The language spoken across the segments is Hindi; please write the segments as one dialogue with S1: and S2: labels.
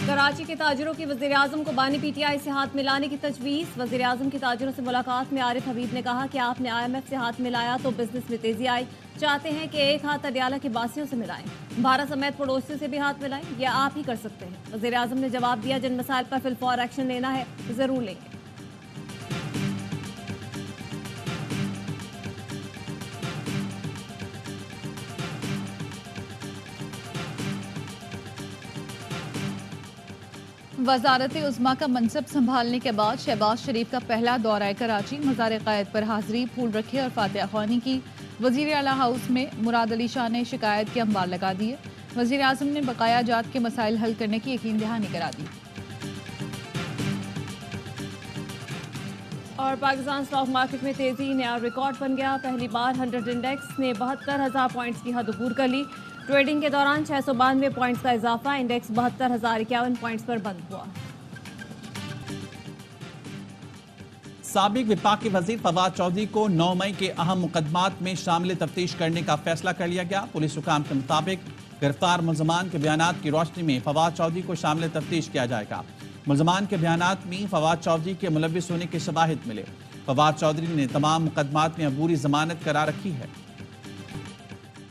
S1: कराची के ताजिरों की वज़ीर-ए-आज़म को बानी PTI से हाथ मिलाने की तजवीज़। वज़ीर-ए-आज़म के ताजिरों से मुलाकात में आरिफ हबीब ने कहा कि आपने IMF से हाथ मिलाया तो बिजनेस में तेजी आई। चाहते हैं कि एक हाथ अडियाला के बासियों से मिलाएं, भारत समेत पड़ोसियों से भी हाथ मिलाएं, यह आप ही कर सकते हैं। वज़ीर-ए-आज़म ने जवाब दिया, जिन मसाइल पर फिलफौर एक्शन लेना है जरूर लेंगे।
S2: वज़ारत उज़्मा का मनसब संभालने के बाद शहबाज शरीफ का पहला दौरा कराची। मज़ार क़ायद पर हाज़री, फूल रखे और फातिहा ख़्वानी की। वज़ीर आला हाउस में मुराद अली शाह ने शिकायत के अंबार लगा दिए। वज़ीर आज़म ने बकाया जात के मसाइल हल करने की यकीन दहानी करा दी।
S1: और पाकिस्तान स्टॉक मार्केट में तेजी, नया रिकॉर्ड बन गया। पहली बार 100 इंडेक्स ने 72,000 पॉइंट्स की हद अबूर कर ली। ट्रेडिंग के दौरान 692 पॉइंट्स का इजाफा, इंडेक्स 72,051 पॉइंट्स पर बंद हुआ।
S3: साबिक विफाकी वजीर फवाद चौधरी को 9 मई के अहम मुकदमात में शामिल तफ्तीश करने का फैसला कर लिया गया। पुलिस हुकाम के मुताबिक गिरफ्तार मुलजमान के बयानात की रोशनी में फवाद चौधरी को शामिल तफ्तीश किया जाएगा। मुलजमान के बयानात में फवाद चौधरी के मुलविस होने के शवाहिद मिले। फवाद चौधरी ने तमाम मुकदमात में अबूरी जमानत करा रखी है।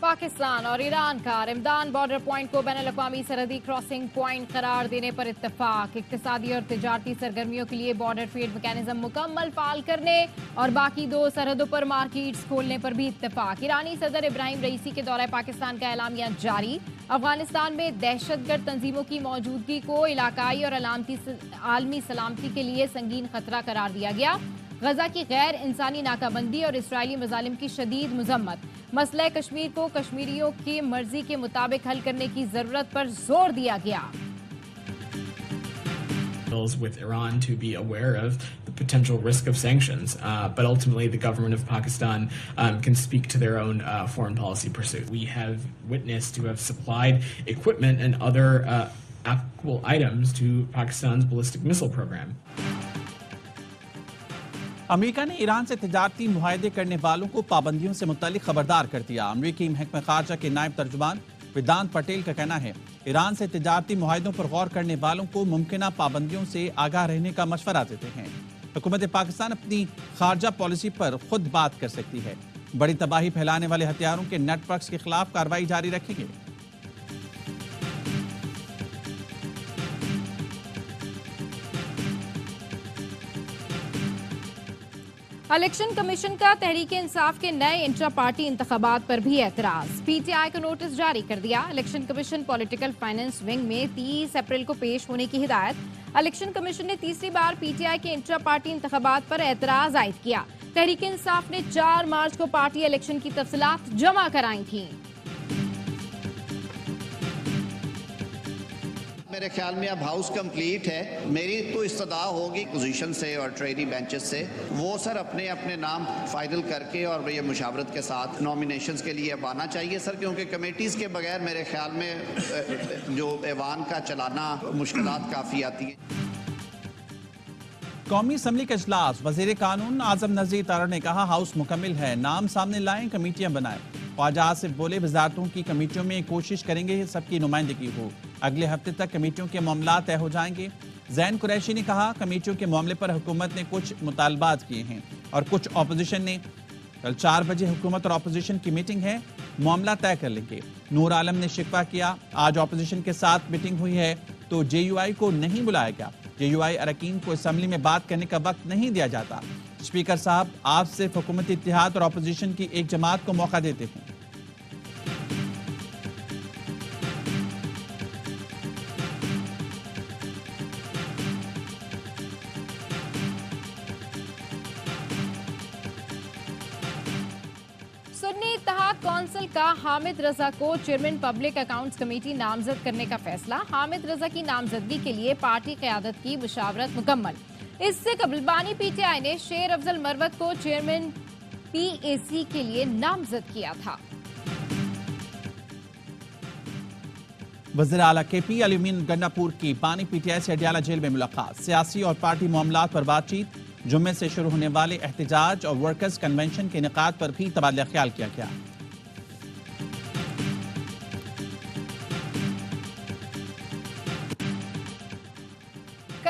S4: पाकिस्तान और ईरान का रमदान बॉर्डर पॉइंट को बैनुल-अक़वामी सरहदी क्रॉसिंग पॉइंट करार देने पर इत्तेफाक। इक्तिसादी और तिजारती सरगर्मियों के लिए बॉर्डर ट्रेड मैकेनिज्म मुकम्मल फाल करने और बाकी 2 सरहदों पर मार्केट्स खोलने पर भी इत्तेफाक। ईरानी सदर इब्राहिम रईसी के दौरे पाकिस्तान का एलामिया जारी। अफगानिस्तान में दहशतगर्द तंजीमों की मौजूदगी को इलाकाई और आलमी सलामती के लिए संगीन खतरा करार दिया गया। गजा की गैर इंसानी नाकाबंदी और इसराइली मजालिम की शदीद मजम्मत। मसला कश्मीर को कश्मीरियों की मर्जी के मुताबिक हल करने की जरूरत पर जोर दिया गया।
S5: With Iran to be aware of the potential risk of sanctions, but ultimately the government of Pakistan can speak to their own foreign policy pursuits. We have witnessed to have supplied equipment and other applicable items to Pakistan's ballistic missile program.
S3: America ने ईरान से तिजारती मुआहदे करने वालों को पाबंदियों से मुतल्लिक खबरदार कर दिया। अमेरिकी महकमा खारजा के नायब तर्जुमान वेदांत पटेल का कहना है, ईरान से तिजारती मुआहदों पर गौर करने वालों को मुमकिना पाबंदियों से आगाह रहने का मशवरा देते हैं। हुकूमत पाकिस्तान अपनी खारजा पॉलिसी पर खुद बात कर सकती है। बड़ी तबाही फैलाने वाले हथियारों के नेटवर्क्स के खिलाफ कार्रवाई जारी रखेंगे।
S4: इलेक्शन कमीशन का तहरीक इंसाफ के नए इंट्रा पार्टी इंतखाबात पर भी एतराज। PTI को नोटिस जारी कर दिया। Election commission political finance wing में 30 अप्रैल को पेश होने की हिदायत। इलेक्शन कमीशन ने तीसरी बार PTI के इंट्रा पार्टी इंतखाबात पर एतराज आयद किया। तहरीक इंसाफ ने 4 मार्च को पार्टी इलेक्शन की तफसीलात जमा कराई थी।
S6: मेरे ख्याल में अब हाउस कंप्लीट है। मेरी तो इस्तदा होगी पोजीशन से और ट्रेनी बेंचेस से, वो सर अपने अपने नाम फाइनल करके और ये मुशावरत के साथ नॉमिनेशंस के लिए अब आना चाहिए सर, क्योंकि कमेटीज़ के बगैर मेरे ख्याल में जो ऐवान का चलाना मुश्किलात काफ़ी आती हैं।
S3: कौमी असम्बली का इजलास, वजीर कानून आजम नज़ीर तारड़ ने कहा, हाउस मुकम्मिल है, नाम सामने लाएं, कमेटियां बनाएं। ख्वाजा आसिफ बोले, वजारतों की कमेटियों में कोशिश करेंगे सबकी नुमाइंदगी हो, अगले हफ्ते तक कमेटियों के मामला तय हो जाएंगे। जैन कुरैशी ने कहा, कमेटियों के मामले पर हुकूमत ने कुछ मुतालबात किए हैं और कुछ अपोजिशन ने। कल 4 बजे हुकूमत और अपोजिशन की मीटिंग है, मामला तय कर लेंगे। नूर आलम ने शिकवा किया, आज अपोजिशन के साथ मीटिंग हुई है तो JUI को नहीं बुलाया गया। JUI अरकान को असम्बली में बात करने का वक्त नहीं दिया जाता। स्पीकर साहब, आप सिर्फ हुकूमती इत्तेहाद और अपोजिशन की एक जमात को मौका देते हैं।
S4: सुन्नी इत्तेहाद कौंसिल का हामिद रजा को चेयरमैन पब्लिक अकाउंट्स कमेटी नामजद करने का फैसला। हामिद रजा की नामजदगी के लिए पार्टी क़यादत की मुशावरत मुकम्मल। इससे कबल बानी PTI ने शेर अफजल मरवत को चेयरमैन PAC के लिए नामजद किया था।
S3: वज़ीर आला KP अलीमीन गंडापुर की बानी PTI से अडियाला जेल में मुलाकात, सियासी और पार्टी मामलात पर बातचीत। जुम्मे से शुरू होने वाले एहतजाज और वर्कर्स कन्वेंशन के इनेकाद पर भी तबादला ख्याल किया गया।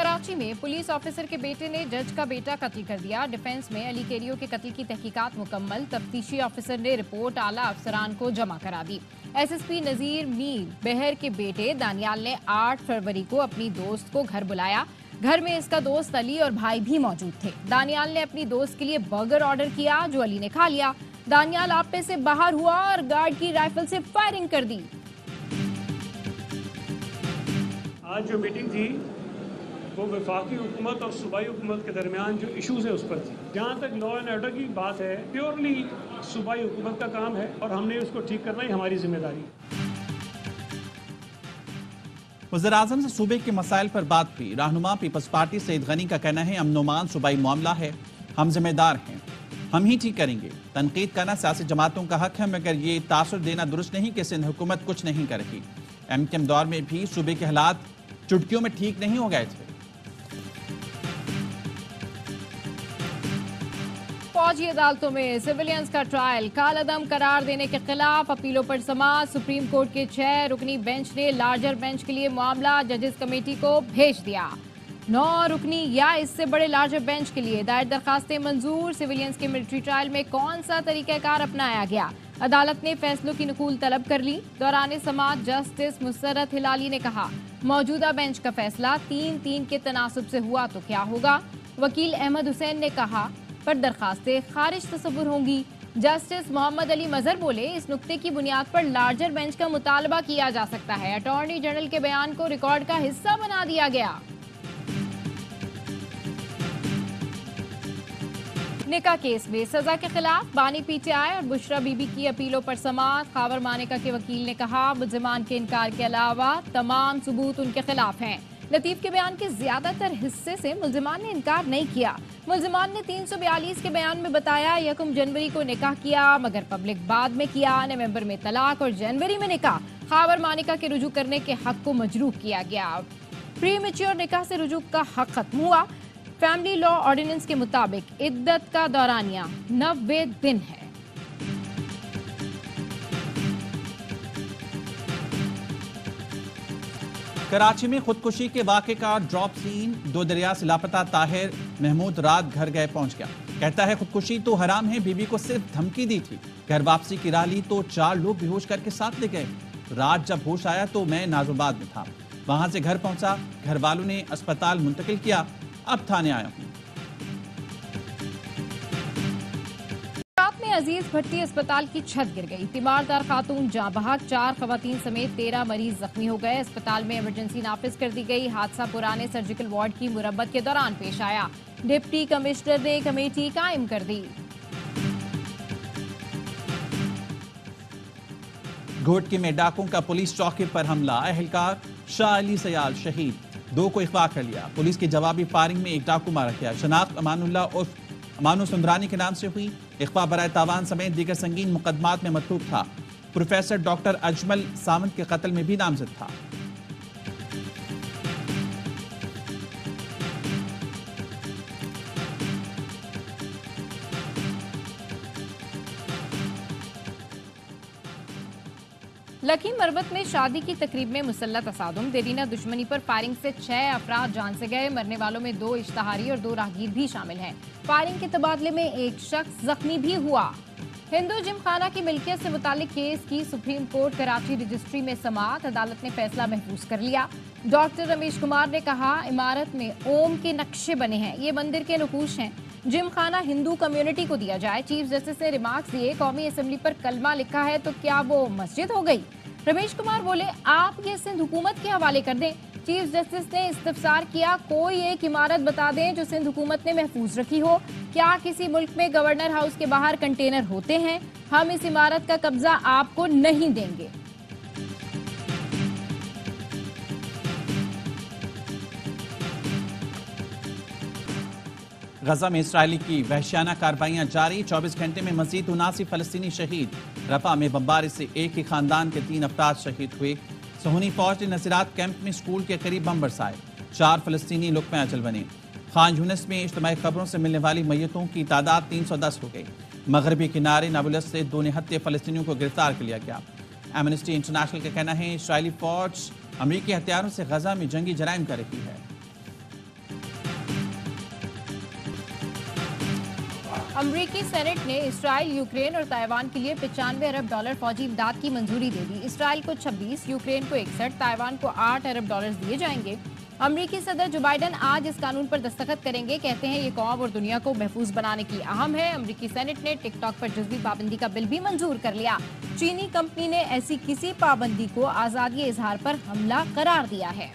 S4: कराची में पुलिस ऑफिसर के बेटे ने जज का बेटा कत्ल कर दिया। डिफेंस में अली केरियो के कत्ल की तहकीकात मुकम्मल। तफ्तीशी ऑफिसर ने रिपोर्ट आला अफसरान को जमा करा दी। एसएसपी नजीर मीर बहर के बेटे दानियाल ने 8 फरवरी को अपनी दोस्त को घर बुलाया। घर में इसका दोस्त अली और भाई भी मौजूद थे। दानियाल ने अपनी दोस्त के लिए बर्गर ऑर्डर किया जो अली ने खा लिया। दानियाल आपे से बाहर हुआ और गार्ड की राइफल से फायरिंग कर दी।
S7: आज जो मीटिंग थी वो वफाकी हुकूमत और सूबाई हुकूमत के दरमियान जो इशूज़ है उस पर थी। जहाँ तक लॉ एंड ऑर्डर की बात है, प्योरली सूबाई हुकूमत का काम है और हमने उसको ठीक करना ही हमारी जिम्मेदारी है।
S3: वज़ीर-ए-आज़म से सूबे के मसाइल पर बात हुई। रहनुमा पीपल्स पार्टी सईद गनी का कहना है अमन-ओ-मान सूबाई मामला है, हम जिम्मेदार हैं, हम ही ठीक करेंगे। तनकीद करना सियासी जमातों का हक है, मगर ये तासुर देना दुरुस्त नहीं कि सिंध हुकूमत कुछ नहीं कर रही। एमकेएम दौर में भी सूबे के हालात चुटकियों में ठीक नहीं हो गए थे।
S4: फौजी अदालतों में सिविलियंस का ट्रायल कालअदम करार देने के खिलाफ अपीलों पर समाअत। सुप्रीम कोर्ट के 6 रुकनी बेंच ने लार्जर बेंच के लिए मामला जजेस कमेटी को भेज दिया। 9 रुकनी या इससे बड़े लार्जर बेंच के लिए दायर दरखास्तें मंजूर। सिविलियंस के मिलिट्री ट्रायल में कौन सा तरीकाकार अपनाया गया, अदालत ने फैसलों की नकूल तलब कर ली। दौरान समाअत जस्टिस मुसर्रत हिलाली ने कहा मौजूदा बेंच का फैसला 3-3 के तनासुब से हुआ तो क्या होगा। वकील अहमद हुसैन ने कहा पर दरखास्तें खारिज तस्वुर होंगी। जस्टिस मोहम्मद अली मजहर बोले इस नुक्ते की बुनियाद पर लार्जर बेंच का मुतालबा किया जा सकता है। अटॉर्नी जनरल के बयान को रिकॉर्ड का हिस्सा बना दिया गया। निका केस में सजा के खिलाफ बानी पीटीआई और बुशरा बीबी की अपीलों पर समाअत। खावर मानिका के वकील ने कहा मुल्जिमान के इनकार के अलावा तमाम सबूत उनके खिलाफ हैं। लतीफ के बयान के ज्यादातर हिस्से से मुल्जिमान ने इनकार नहीं किया। मुल्जिमान ने 342 के बयान में बताया 1 जनवरी को निकाह किया मगर पब्लिक बाद में किया। नवंबर में तलाक और जनवरी में निकाह। खावर मानिका के रुजू करने के हक को मजरूह किया गया। प्री मैच्योर निकाह से रुजू का हक खत्म हुआ। फैमिली लॉ ऑर्डिनेंस के मुताबिक इद्दत का दौरानिया 90 दिन है।
S3: कराची में खुदकुशी के वाक़े का ड्रॉप सीन। 2 दरिया से लापता ताहिर महमूद रात घर गए पहुंच गया। कहता है खुदकुशी तो हराम है, बीबी को सिर्फ धमकी दी थी। घर वापसी की राह ली तो 4 लोग बेहोश करके साथ ले गए। रात जब होश आया तो मैं नाजुबाद में था, वहां से घर पहुंचा। घर वालों ने अस्पताल मुंतकिल किया, अब थाने आया हूं।
S4: अजीज भट्टी अस्पताल की छत गिर गई। तीमारदार खातून जाँ बहक, 4 खवातीन समेत 13 मरीज जख्मी हो गए। अस्पताल में इमरजेंसी नाफिज कर दी गई। हादसा पुराने सर्जिकल वार्ड की मुरम्मत के दौरान पेश आया। डिप्टी कमिश्नर ने कमेटी कायम कर दी।
S3: घोटकी में डाकुओं का पुलिस चौकी पर हमला। अहलकार शाह अली सयाल शहीद, 2 को अगवा कर लिया। पुलिस की जवाबी फायरिंग में 1 डाकू मारा गया। शनाख्त अमानुल्लाह उर्फ अमानु सुंदरानी के नाम से हुई। इख्वा बराए तावान समेत दीगर संगीन मुकदमात में मतलूब था। प्रोफेसर डॉक्टर अजमल सावंत के कत्ल में भी नामजद था।
S4: लकी मरबत में शादी की तकरीब में मुसल्लह तसादुम। देरीना दुश्मनी पर फायरिंग से 6 अफराद जान से गए। मरने वालों में 2 इश्तहारी और 2 राहगीर भी शामिल हैं। फायरिंग के तबादले में 1 शख्स जख्मी भी हुआ। हिंदू जिमखाना की मिल्कियत से मुतालिक केस की सुप्रीम कोर्ट कराची रजिस्ट्री में समाअत। अदालत ने फैसला महफूज कर लिया। डॉक्टर रमेश कुमार ने कहा इमारत में ओम के नक्शे बने हैं, ये मंदिर के नकूश हैं। जिमखाना हिंदू कम्युनिटी को दिया जाए। चीफ जस्टिस ने रिमार्क्स दिए कौमी असेंबली पर कलमा लिखा है तो क्या वो मस्जिद हो गई। रमेश कुमार बोले आप ये सिंध हुकूमत के हवाले कर दें। चीफ जस्टिस ने इस्तफसार किया कोई एक इमारत बता दें जो सिंध हुकूमत ने महफूज रखी हो। क्या किसी मुल्क में गवर्नर हाउस के बाहर कंटेनर होते हैं? हम इस इमारत का कब्जा आपको नहीं देंगे।
S3: गजा में इसराइली की वहशियाना कार्रवाइयां जारी। 24 घंटे में मजीद 79 फलस्तीनी शहीद। रफा में बमबारी से एक ही खानदान के 3 अफराद शहीद हुए। सहूनी फौज ने नसीरात कैंप में स्कूल के करीब बम बरसाए। 4 फलस्तीनी लुक़्मे अजल बने। खान यूनिस में इज्तिमाई खबरों से मिलने वाली मैयतों की तादाद 310 हो गई। मगरबी किनारे नाबुलस से 2 निहत्ते फलस्तीनियों को गिरफ्तार कर लिया गया। एमनेस्टी इंटरनेशनल का कहना है इसराइली फौज अमरीकी हथियारों से गजा में जंगी जराइम कर रही है।
S4: अमरीकी सेनेट ने इसराइल, यूक्रेन और ताइवान के लिए $95 अरब फौजी इमदाद की मंजूरी दे दी। इसराइल को 26, यूक्रेन को 61, ताइवान को $8 अरब दिए जाएंगे। अमरीकी सदर जो बाइडन आज इस कानून पर दस्तखत करेंगे। कहते हैं ये कौम और दुनिया को महफूज बनाने की अहम है। अमरीकी सेनेट ने टिकटॉक पर जज़वी पाबंदी का बिल भी मंजूर कर लिया। चीनी कंपनी ने ऐसी किसी पाबंदी को आजादी इजहार पर हमला करार दिया है।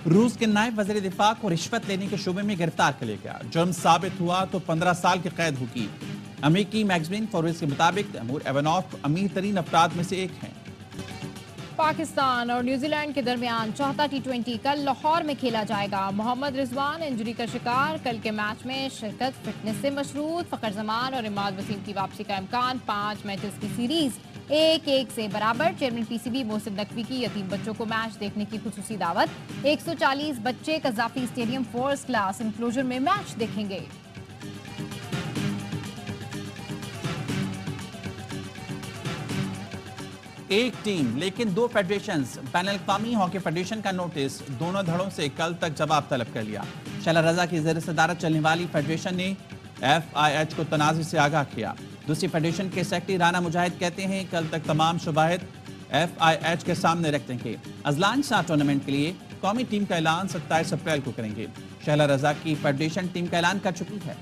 S3: रूस के नायब वज़ीर दिफा को रिश्वत लेने के शुबे में गिरफ्तार कर लिया गया। जुर्म साबित हुआ तो 15 साल की कैद होगी। अमेरिकी मैगजीन फॉरेस्ट के मुताबिक तैमूर एवानॉफ अमीर तरीन अफराद में से एक हैं।
S4: पाकिस्तान और न्यूजीलैंड के दरमियान चौथा T20 कल लाहौर में खेला जाएगा। मोहम्मद रिजवान इंजरी का शिकार, कल के मैच में शिरकत फिटनेस से मशरूत। फखर जमान और इमाद वसीम की वापसी का इम्कान। 5 मैचेस की सीरीज 1-1 से बराबर। चेयरमैन PCB मोहसिन नकवी की यतीम बच्चों को मैच देखने की खुसूसी दावत। 140 बच्चे Gaddafi stadium first class enclosure में मैच देखेंगे।
S3: एक टीम लेकिन दो फेडरेशंस। बैनुल-अक़वामी हॉकी फेडरेशन का नोटिस दोनों धड़ों से कल तक जवाब तलब कर लिया। शैला रजा की ज़ेर सदारत चलने वाली फेडरेशन ने FIH को तनाज़ुर से आगाह किया। दूसरी फेडरेशन के सेक्रेटरी राना मुजाहिद कहते हैं कल तक तमाम शुबाहित FIH के सामने रख देंगे। अजलान शाह टूर्नामेंट के लिए कौमी टीम का ऐलान 27 अप्रैल को करेंगे। शैला रजा की फेडरेशन टीम का ऐलान कर चुकी है।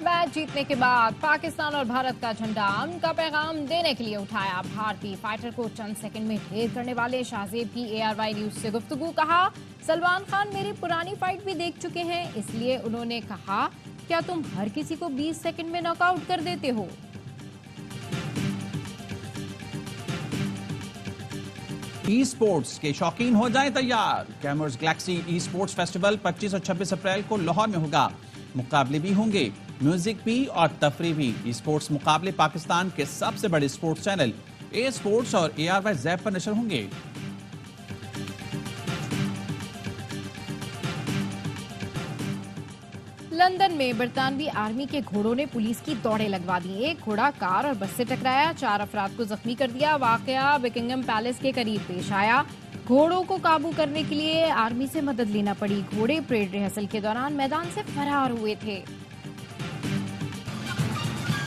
S4: मैच जीतने के बाद पाकिस्तान और भारत का झंडा अमन का पैगाम देने के लिए उठाया। भारतीय फाइटर को चंद सेकंड में ढेर करने वाले शाहजेब की ARY न्यूज से गुफ्तगू। कहा सलमान खान मेरी पुरानी फाइट भी देख चुके हैं, इसलिए उन्होंने कहा क्या तुम हर किसी को 20 सेकंड में नॉकआउट कर देते हो।
S3: ई स्पोर्ट्स के शौकीन हो जाएं तैयार। कैमर्स गैलेक्सी ई स्पोर्ट्स फेस्टिवल 25 और 26 अप्रैल को लाहौर में होगा। मुकाबले भी होंगे, म्यूजिक भी और तफरी भी। ई स्पोर्ट्स मुकाबले पाकिस्तान के सबसे बड़े स्पोर्ट्स चैनल ए स्पोर्ट्स और ARY ज़ैप पर नशर होंगे।
S4: लंदन में बरतानवी आर्मी के घोड़ों ने पुलिस की दौड़ें लगवा दी। एक घोड़ा कार और बस से टकराया, 4 अफराद को जख्मी कर दिया। वाकया बकिंगम पैलेस के करीब पेश आया। घोड़ों को काबू करने के लिए आर्मी से मदद लेना पड़ी। घोड़े परेड रिहर्सल के दौरान मैदान से फरार हुए थे।